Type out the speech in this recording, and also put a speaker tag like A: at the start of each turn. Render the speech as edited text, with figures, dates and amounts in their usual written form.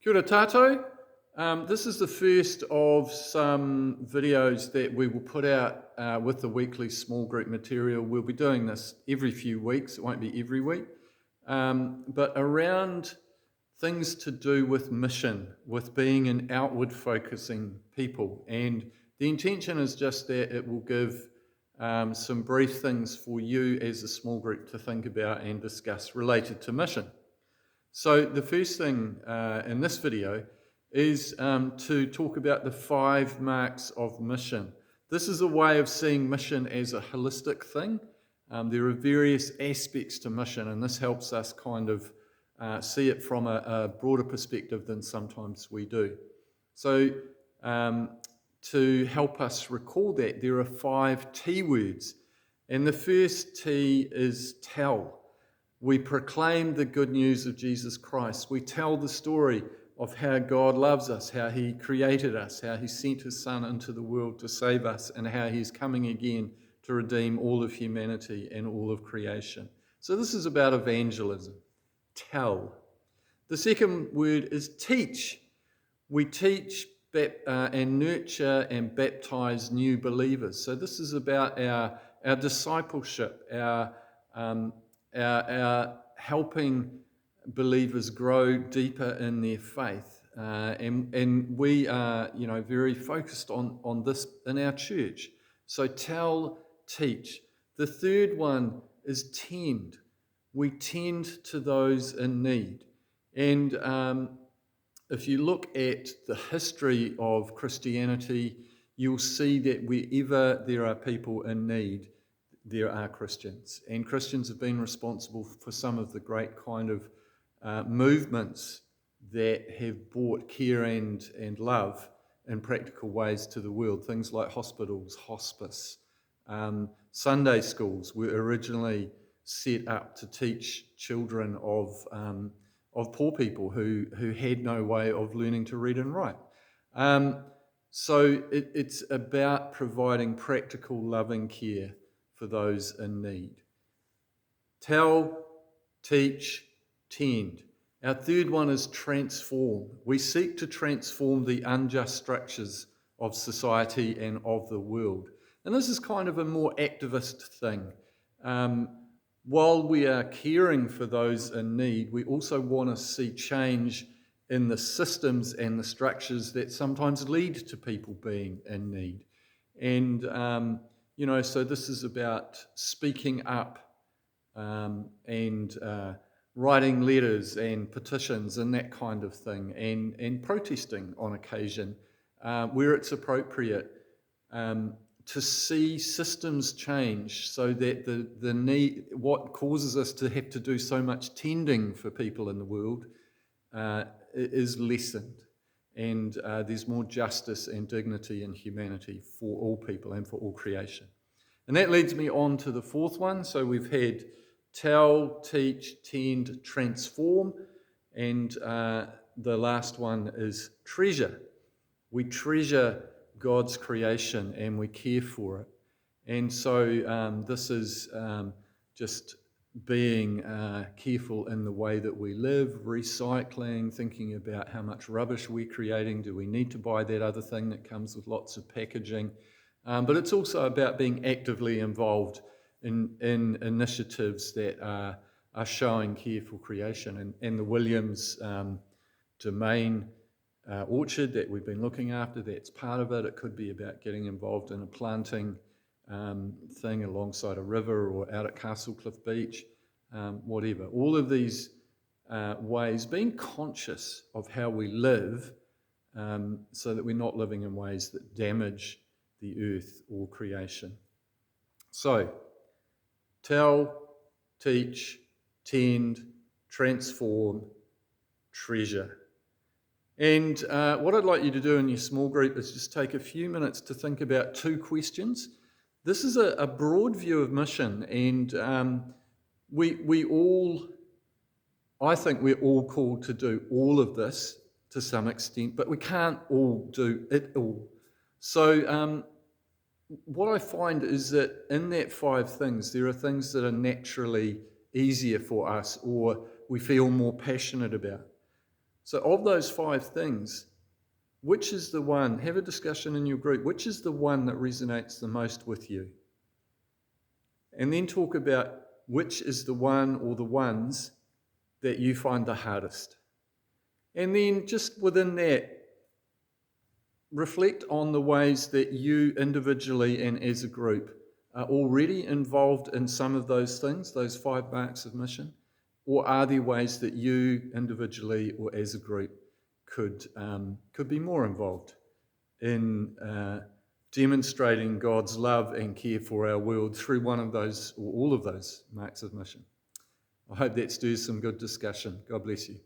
A: Kia ora tātou. This is the first of some videos that we will put out with the weekly small group material. We'll be doing this every few weeks. It won't be every week. But around things to do with mission, with being an outward focusing people. And the intention is just that it will give some brief things for you as a small group to think about and discuss related to mission. So the first thing in this video is to talk about the 5 marks of mission. This is a way of seeing mission as a holistic thing. There are various aspects to mission, and this helps us kind of see it from a broader perspective than sometimes we do. So to help us recall that, there are 5 T words, and the first T is tell. We proclaim the good news of Jesus Christ. We tell the story of how God loves us, how he created us, how he sent his son into the world to save us, and how he's coming again to redeem all of humanity and all of creation. So this is about evangelism. Tell. The second word is teach. We teach and nurture and baptize new believers. So this is about our discipleship, our helping believers grow deeper in their faith. And we are, very focused on this in our church. So tell, teach. The third one is tend. We tend to those in need. And if you look at the history of Christianity, you'll see that wherever there are people in need, there are Christians. And Christians have been responsible for some of the great kind of movements that have brought care and love in practical ways to the world. Things like hospitals, hospice. Sunday schools were originally set up to teach children of poor people who had no way of learning to read and write. So it's about providing practical, loving care for those in need. Tell, teach, tend. Our third one is transform. We seek to transform the unjust structures of society and of the world. And this is kind of a more activist thing. While we are caring for those in need, we also want to see change in the systems and the structures that sometimes lead to people being in need. And so this is about speaking up and writing letters and petitions and that kind of thing, and protesting on occasion where it's appropriate to see systems change so that the need, what causes us to have to do so much tending for people in the world is lessened. And there's more justice and dignity and humanity for all people and for all creation. And that leads me on to the fourth one. So we've had tell, teach, tend, transform, and the last one is treasure. We treasure God's creation and we care for it. And so this is just being careful in the way that we live, recycling, thinking about how much rubbish we're creating. Do we need to buy that other thing that comes with lots of packaging? But it's also about being actively involved in initiatives that are showing care for creation. And the Williams Domain orchard that we've been looking after, that's part of it. It could be about getting involved in a planting thing alongside a river or out at Castle Cliff Beach, whatever. All of these ways, being conscious of how we live so that we're not living in ways that damage the earth or creation. So, tell, teach, tend, transform, treasure. And what I'd like you to do in your small group is just take a few minutes to think about 2 questions. This is a broad view of mission, and we all, I think we're all called to do all of this to some extent, but we can't all do it all. So what I find is that in that 5 things, there are things that are naturally easier for us or we feel more passionate about. So of those 5 things, which is the one, have a discussion in your group, which is the one that resonates the most with you? And then talk about which is the one or the ones that you find the hardest. And then just within that, reflect on the ways that you individually and as a group are already involved in some of those things, those 5 marks of mission, or are there ways that you individually or as a group could be more involved in demonstrating God's love and care for our world through one of those or all of those marks of mission? I hope that stirs some good discussion. God bless you.